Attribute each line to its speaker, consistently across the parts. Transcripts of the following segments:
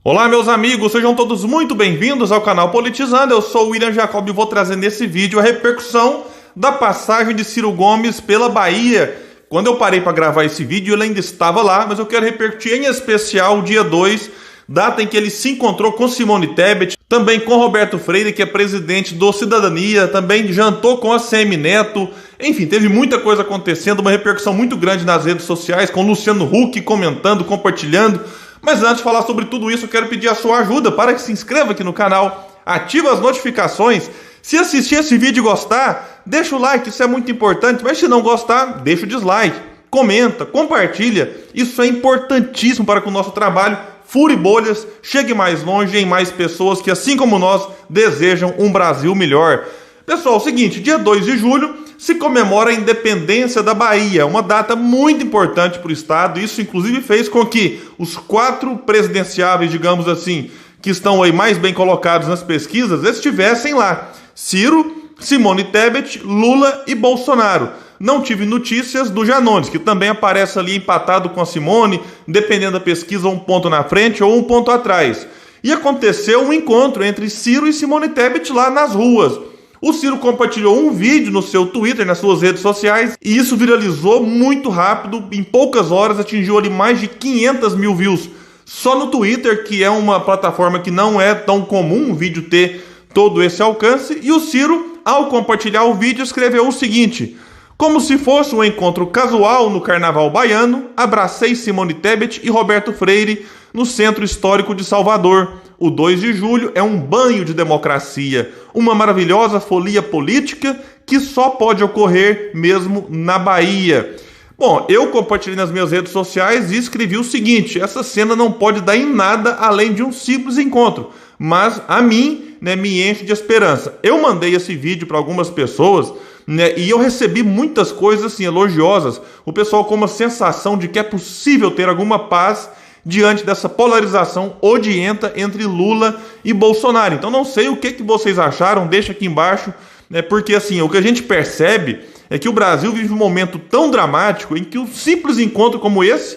Speaker 1: Olá, meus amigos, sejam todos muito bem-vindos ao canal Politizando. Eu sou o William Jacob e vou trazer nesse vídeo a repercussão da passagem de Ciro Gomes pela Bahia. Quando eu parei para gravar esse vídeo, ele ainda estava lá, mas eu quero repercutir em especial o dia 2, data em que ele se encontrou com Simone Tebet, também com Roberto Freire, que é presidente do Cidadania, também jantou com a ACM Neto. Enfim, teve muita coisa acontecendo, uma repercussão muito grande nas redes sociais, com Luciano Huck comentando, compartilhando. Mas antes de falar sobre tudo isso, eu quero pedir a sua ajuda para que se inscreva aqui no canal, ative as notificações. Se assistir esse vídeo e gostar, deixa o like, isso é muito importante. Mas se não gostar, deixa o dislike, comenta, compartilha. Isso é importantíssimo para que o nosso trabalho fure bolhas, chegue mais longe em mais pessoas que, assim como nós, desejam um Brasil melhor. Pessoal, é o seguinte, dia 2 de julho se comemora a independência da Bahia, uma data muito importante para o Estado. Isso, inclusive, fez com que os 4 presidenciáveis, digamos assim, que estão aí mais bem colocados nas pesquisas, estivessem lá. Ciro, Simone Tebet, Lula e Bolsonaro. Não tive notícias do Janones, que também aparece ali empatado com a Simone, dependendo da pesquisa, um ponto na frente ou um ponto atrás. E aconteceu um encontro entre Ciro e Simone Tebet lá nas ruas. O Ciro compartilhou um vídeo no seu Twitter, nas suas redes sociais, e isso viralizou muito rápido. Em poucas horas atingiu ali mais de 500 mil views só no Twitter, que é uma plataforma que não é tão comum um vídeo ter todo esse alcance. E o Ciro, ao compartilhar o vídeo, escreveu o seguinte: como se fosse um encontro casual no Carnaval Baiano, abracei Simone Tebet e Roberto Freire no Centro Histórico de Salvador. O 2 de julho é um banho de democracia, uma maravilhosa folia política que só pode ocorrer mesmo na Bahia. Bom, eu compartilhei nas minhas redes sociais e escrevi o seguinte: essa cena não pode dar em nada além de um simples encontro, mas a mim, me enche de esperança. Eu mandei esse vídeo para algumas pessoas, e eu recebi muitas coisas assim, elogiosas. O pessoal com uma sensação de que é possível ter alguma paz diante dessa polarização odienta entre Lula e Bolsonaro. Então não sei o que vocês acharam, deixa aqui embaixo, porque assim, o que a gente percebe é que o Brasil vive um momento tão dramático em que um simples encontro como esse,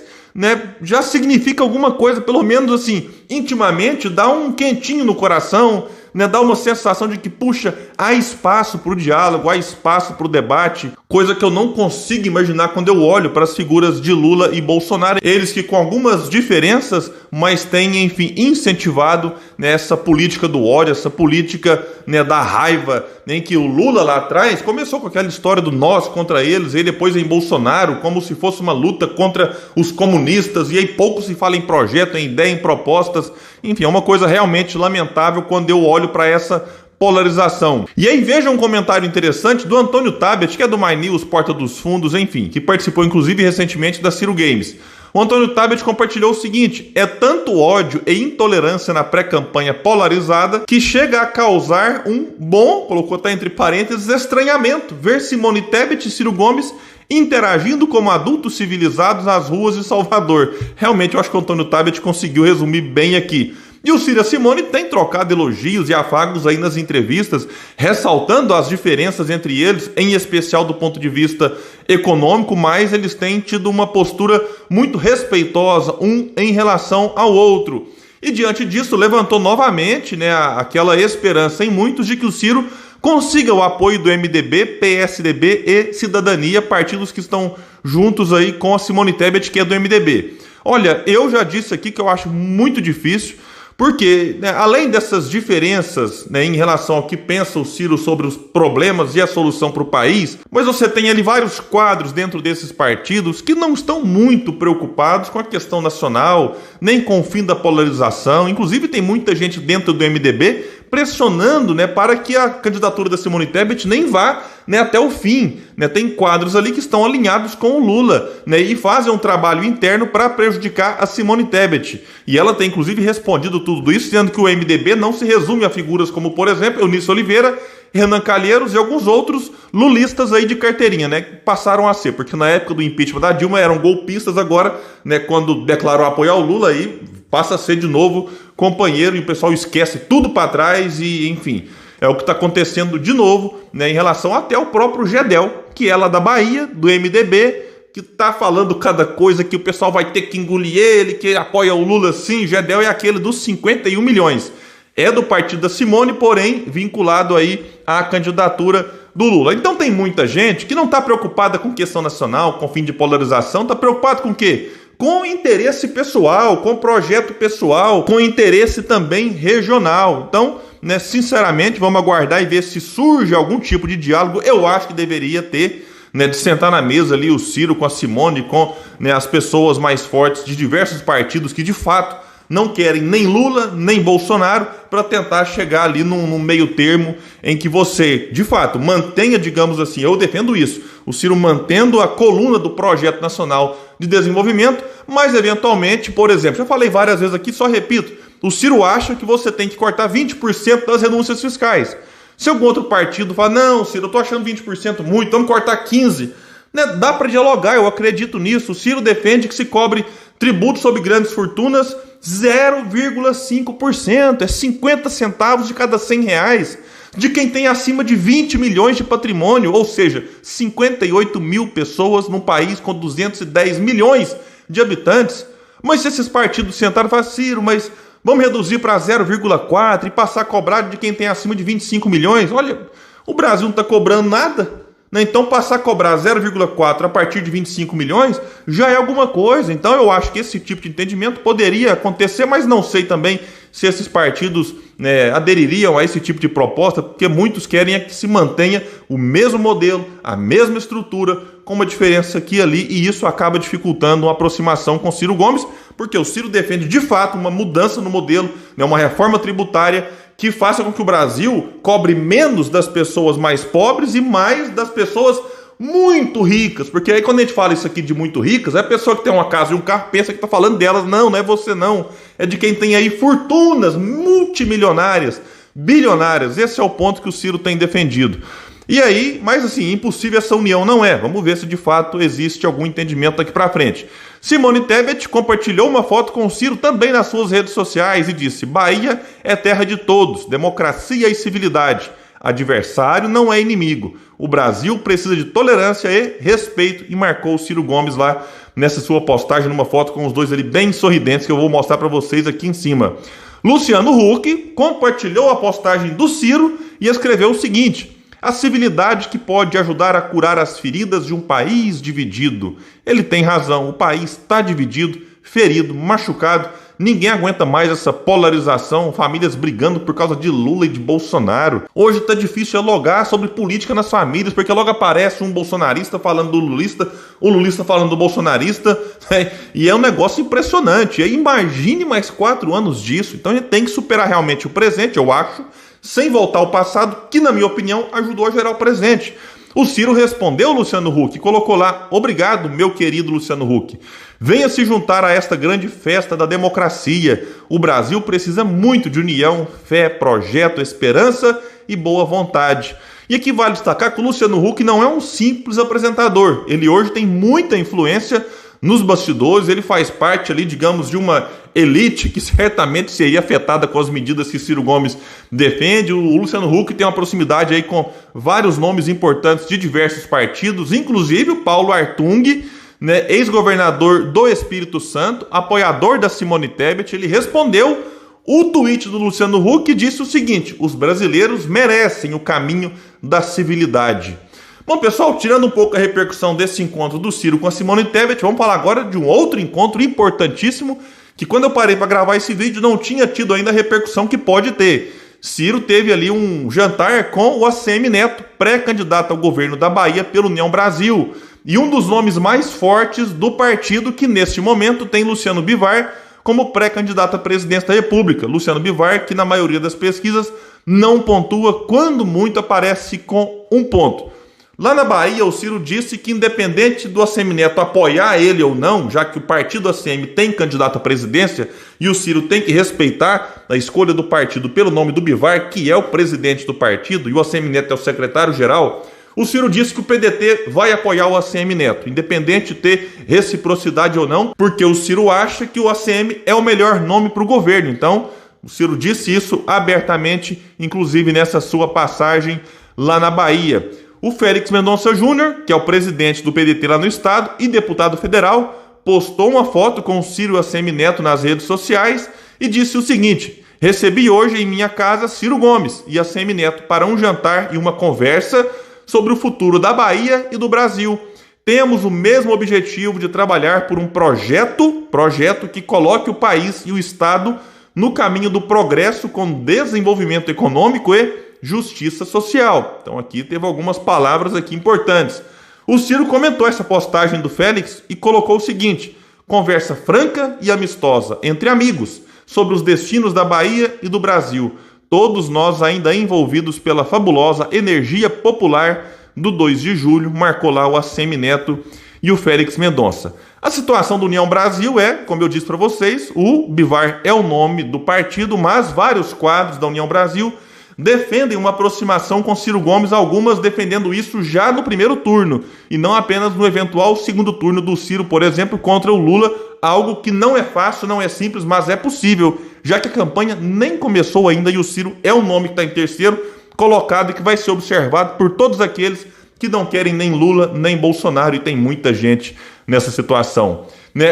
Speaker 1: já significa alguma coisa, pelo menos assim, intimamente, dá um quentinho no coração, dá uma sensação de que, puxa, há espaço para o diálogo, há espaço para o debate, coisa que eu não consigo imaginar quando eu olho para as figuras de Lula e Bolsonaro. Eles que, com algumas diferenças, mas têm, enfim, incentivado essa política do ódio, essa política da raiva, em que o Lula lá atrás começou com aquela história do nós contra eles, e depois em Bolsonaro, como se fosse uma luta contra os comunistas, e aí pouco se fala em projeto, em ideia, em propostas. Enfim, é uma coisa realmente lamentável quando eu olho para essa polarização. E aí veja um comentário interessante do Antônio Tabet, que é do My News, Porta dos Fundos, enfim, que participou inclusive recentemente da Ciro Games. O Antônio Tabet compartilhou o seguinte: é tanto ódio e intolerância na pré-campanha polarizada que chega a causar um bom, colocou até entre parênteses, estranhamento ver Simone Tebet e Ciro Gomes interagindo como adultos civilizados nas ruas de Salvador. Realmente eu acho que o Antônio Tabet conseguiu resumir bem aqui. E o Ciro e a Simone têm trocado elogios e afagos aí nas entrevistas, ressaltando as diferenças entre eles, em especial do ponto de vista econômico, mas eles têm tido uma postura muito respeitosa um em relação ao outro. E diante disso levantou novamente aquela esperança em muitos de que o Ciro consiga o apoio do MDB, PSDB e Cidadania, partidos que estão juntos aí com a Simone Tebet, que é do MDB. Olha, eu já disse aqui que eu acho muito difícil, porque, além dessas diferenças em relação ao que pensa o Ciro sobre os problemas e a solução para o país, mas você tem ali vários quadros dentro desses partidos que não estão muito preocupados com a questão nacional, nem com o fim da polarização. Inclusive tem muita gente dentro do MDB pressionando para que a candidatura da Simone Tebet nem vá até o fim. Tem quadros ali que estão alinhados com o Lula e fazem um trabalho interno para prejudicar a Simone Tebet. E ela tem inclusive respondido tudo isso, dizendo que o MDB não se resume a figuras como, por exemplo, Eunice Oliveira, Renan Calheiros e alguns outros lulistas aí de carteirinha, que passaram a ser, porque na época do impeachment da Dilma eram golpistas, agora, quando declarou apoio ao Lula, aí passa a ser de novo companheiro e o pessoal esquece tudo para trás e, enfim, é o que está acontecendo de novo, em relação até ao próprio Gedel, que é lá da Bahia, do MDB, que tá falando cada coisa que o pessoal vai ter que engolir ele, que apoia o Lula sim, Gedel é aquele dos 51 milhões. É do partido da Simone, porém vinculado aí à candidatura do Lula. Então tem muita gente que não está preocupada com questão nacional, com fim de polarização, está preocupado com o quê? Com interesse pessoal, com projeto pessoal, com interesse também regional. Então, né, sinceramente, vamos aguardar e ver se surge algum tipo de diálogo. Eu acho que deveria ter, né, de sentar na mesa ali o Ciro com a Simone, com, né, as pessoas mais fortes de diversos partidos que de fato não querem nem Lula, nem Bolsonaro, para tentar chegar ali num meio termo em que você, de fato, mantenha, digamos assim, eu defendo isso, o Ciro mantendo a coluna do Projeto Nacional de Desenvolvimento, mas eventualmente, por exemplo, já falei várias vezes aqui, só repito, o Ciro acha que você tem que cortar 20% das renúncias fiscais. Se algum outro partido fala, não, Ciro, eu tô achando 20% muito, vamos cortar 15%, né? Dá para dialogar, eu acredito nisso. O Ciro defende que se cobre tributo sobre grandes fortunas 0,5%, é 50 centavos de cada 100 reais, de quem tem acima de 20 milhões de patrimônio, ou seja, 58 mil pessoas num país com 210 milhões de habitantes. Mas se esses partidos sentaram e falaram, Ciro, mas vamos reduzir para 0,4% e passar a cobrar de quem tem acima de 25 milhões, olha, o Brasil não está cobrando nada. Então passar a cobrar 0,4 a partir de 25 milhões já é alguma coisa. Então eu acho que esse tipo de entendimento poderia acontecer, mas não sei também se esses partidos, né, adeririam a esse tipo de proposta, porque muitos querem é que se mantenha o mesmo modelo, a mesma estrutura, com uma diferença aqui e ali, e isso acaba dificultando uma aproximação com Ciro Gomes, porque o Ciro defende de fato uma mudança no modelo, né, uma reforma tributária que faça com que o Brasil cobre menos das pessoas mais pobres e mais das pessoas muito ricas. Porque aí quando a gente fala isso aqui de muito ricas, é a pessoa que tem uma casa e um carro pensa que está falando delas. Não, não é você não. É de quem tem aí fortunas multimilionárias, bilionárias. Esse é o ponto que o Ciro tem defendido. E aí, mas assim, impossível essa união não é. Vamos ver se de fato existe algum entendimento daqui para frente. Simone Tebet compartilhou uma foto com o Ciro também nas suas redes sociais e disse: Bahia é terra de todos, democracia e civilidade. Adversário não é inimigo. O Brasil precisa de tolerância e respeito. E marcou o Ciro Gomes lá nessa sua postagem, numa foto com os dois ali bem sorridentes, que eu vou mostrar para vocês aqui em cima. Luciano Huck compartilhou a postagem do Ciro e escreveu o seguinte: a civilidade que pode ajudar a curar as feridas de um país dividido. Ele tem razão, o país está dividido, ferido, machucado. Ninguém aguenta mais essa polarização, famílias brigando por causa de Lula e de Bolsonaro. Hoje está difícil dialogar sobre política nas famílias, porque logo aparece um bolsonarista falando do lulista, o lulista falando do bolsonarista, né? E é um negócio impressionante. E aí, imagine mais 4 anos disso. Então a gente tem que superar realmente o presente, eu acho, sem voltar ao passado, que na minha opinião ajudou a gerar o presente. O Ciro respondeu Luciano Huck, colocou lá: obrigado, meu querido Luciano Huck. Venha se juntar a esta grande festa da democracia. O Brasil precisa muito de união, fé, projeto, esperança e boa vontade. E aqui vale destacar que o Luciano Huck não é um simples apresentador. Ele hoje tem muita influência nos bastidores, ele faz parte ali, digamos, de uma elite que certamente seria afetada com as medidas que Ciro Gomes defende. O Luciano Huck tem uma proximidade aí com vários nomes importantes de diversos partidos, inclusive o Paulo Artung, né, ex-governador do Espírito Santo, apoiador da Simone Tebet. Ele respondeu o tweet do Luciano Huck e disse o seguinte: os brasileiros merecem o caminho da civilidade. Bom, pessoal, tirando um pouco a repercussão desse encontro do Ciro com a Simone Tebet, vamos falar agora de um outro encontro importantíssimo, que quando eu parei para gravar esse vídeo não tinha tido ainda a repercussão que pode ter. Ciro teve ali um jantar com o ACM Neto, pré-candidato ao governo da Bahia pela União Brasil, e um dos nomes mais fortes do partido, que neste momento tem Luciano Bivar como pré-candidato à presidência da República. Luciano Bivar, que na maioria das pesquisas não pontua, quando muito aparece com 1 ponto. Lá na Bahia, o Ciro disse que, independente do ACM Neto apoiar ele ou não, já que o partido ACM tem candidato à presidência e o Ciro tem que respeitar a escolha do partido pelo nome do Bivar, que é o presidente do partido, e o ACM Neto é o secretário-geral, o Ciro disse que o PDT vai apoiar o ACM Neto, independente de ter reciprocidade ou não, porque o Ciro acha que o ACM é o melhor nome para o governo. Então, o Ciro disse isso abertamente, inclusive nessa sua passagem lá na Bahia. O Félix Mendonça Júnior, que é o presidente do PDT lá no estado e deputado federal, postou uma foto com o Ciro Assemineto nas redes sociais e disse o seguinte: recebi hoje em minha casa Ciro Gomes e Assemineto para um jantar e uma conversa sobre o futuro da Bahia e do Brasil. Temos o mesmo objetivo de trabalhar por um projeto que coloque o país e o estado no caminho do progresso com desenvolvimento econômico e justiça social. Então aqui teve algumas palavras aqui importantes. O Ciro comentou essa postagem do Félix e colocou o seguinte: conversa franca e amistosa entre amigos sobre os destinos da Bahia e do Brasil. Todos nós ainda envolvidos pela fabulosa energia popular do 2 de julho, marcou lá o Assemineto e o Félix Mendonça. A situação do União Brasil é, como eu disse para vocês, o Bivar é o nome do partido, mas vários quadros da União Brasil defendem uma aproximação com Ciro Gomes, algumas defendendo isso já no primeiro turno, e não apenas no eventual segundo turno do Ciro, por exemplo, contra o Lula, algo que não é fácil, não é simples, mas é possível, já que a campanha nem começou ainda e o Ciro é o nome que está em terceiro colocado e que vai ser observado por todos aqueles que não querem nem Lula nem Bolsonaro, e tem muita gente nessa situação.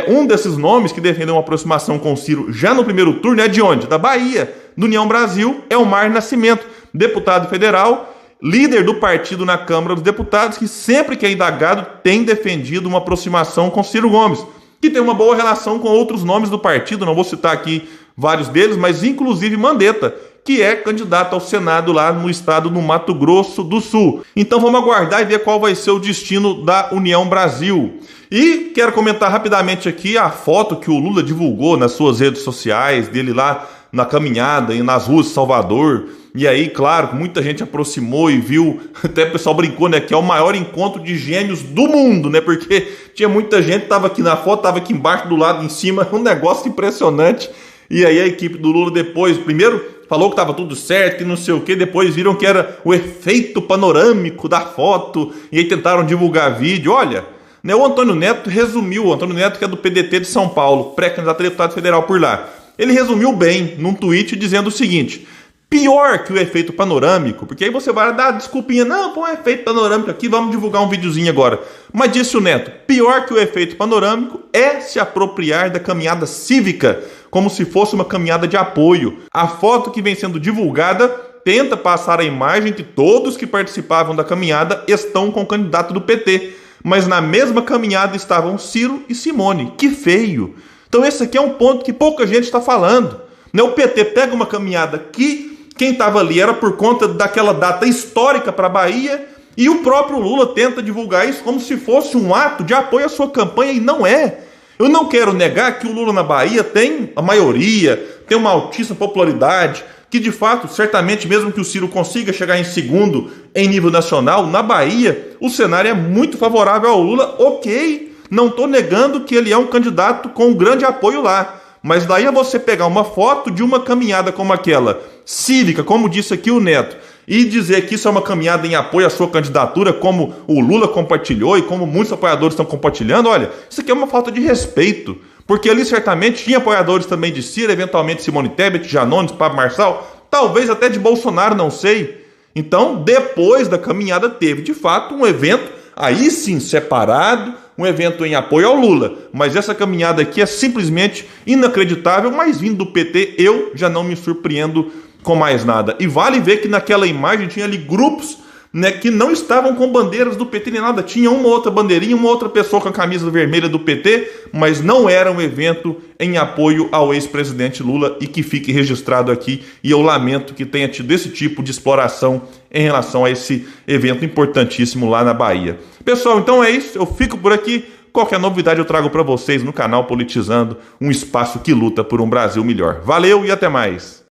Speaker 1: Um desses nomes que defendem uma aproximação com o Ciro já no primeiro turno é de onde? Da Bahia, do União Brasil, é o Elmar Nascimento, deputado federal, líder do partido na Câmara dos Deputados, que sempre que é indagado tem defendido uma aproximação com Ciro Gomes, que tem uma boa relação com outros nomes do partido, não vou citar aqui vários deles, mas inclusive Mandetta, que é candidato ao Senado lá no estado do Mato Grosso do Sul. Então vamos aguardar e ver qual vai ser o destino da União Brasil. E quero comentar rapidamente aqui a foto que o Lula divulgou nas suas redes sociais, dele lá na caminhada e nas ruas de Salvador. E aí, claro, muita gente aproximou e viu, até o pessoal brincou, né, que é o maior encontro de gêmeos do mundo, né, porque tinha muita gente, tava aqui na foto, tava aqui embaixo, do lado, em cima, um negócio impressionante. E aí a equipe do Lula depois, primeiro falou que estava tudo certo, que não sei o que, depois viram que era o efeito panorâmico da foto, e aí tentaram divulgar vídeo. Olha, né, o Antônio Neto resumiu, o Antônio Neto que é do PDT de São Paulo, pré-candidato a deputado federal por lá, ele resumiu bem num tweet dizendo o seguinte: pior que o efeito panorâmico, porque aí você vai dar desculpinha, não, pô, efeito panorâmico aqui, vamos divulgar um videozinho agora. Mas disse o Neto, pior que o efeito panorâmico é se apropriar da caminhada cívica, como se fosse uma caminhada de apoio. A foto que vem sendo divulgada tenta passar a imagem que todos que participavam da caminhada estão com o candidato do PT, mas na mesma caminhada estavam Ciro e Simone. Que feio! Então esse aqui é um ponto que pouca gente está falando. O PT pega uma caminhada que quem estava ali era por conta daquela data histórica para a Bahia, e o próprio Lula tenta divulgar isso como se fosse um ato de apoio à sua campanha, e não é. Eu não quero negar que o Lula na Bahia tem a maioria, tem uma altíssima popularidade, que de fato, certamente, mesmo que o Ciro consiga chegar em segundo em nível nacional, na Bahia o cenário é muito favorável ao Lula, ok. Não estou negando que ele é um candidato com um grande apoio lá. Mas daí é você pegar uma foto de uma caminhada como aquela, cívica, como disse aqui o Neto, e dizer que isso é uma caminhada em apoio à sua candidatura, como o Lula compartilhou e como muitos apoiadores estão compartilhando, olha, isso aqui é uma falta de respeito. Porque ali certamente tinha apoiadores também de Ciro, eventualmente Simone Tebet, Janones, Pablo Marçal, talvez até de Bolsonaro, não sei. Então, depois da caminhada, teve de fato um evento, aí sim separado, um evento em apoio ao Lula, mas essa caminhada aqui é simplesmente inacreditável, mas vindo do PT eu já não me surpreendo com mais nada. E vale ver que naquela imagem tinha ali grupos, né, que não estavam com bandeiras do PT nem nada, tinha uma outra bandeirinha, uma outra pessoa com a camisa vermelha do PT, mas não era um evento em apoio ao ex-presidente Lula, e que fique registrado aqui, e eu lamento que tenha tido esse tipo de exploração em relação a esse evento importantíssimo lá na Bahia. Pessoal, então é isso, eu fico por aqui. Qualquer novidade eu trago para vocês no canal Politizando, um espaço que luta por um Brasil melhor. Valeu e até mais!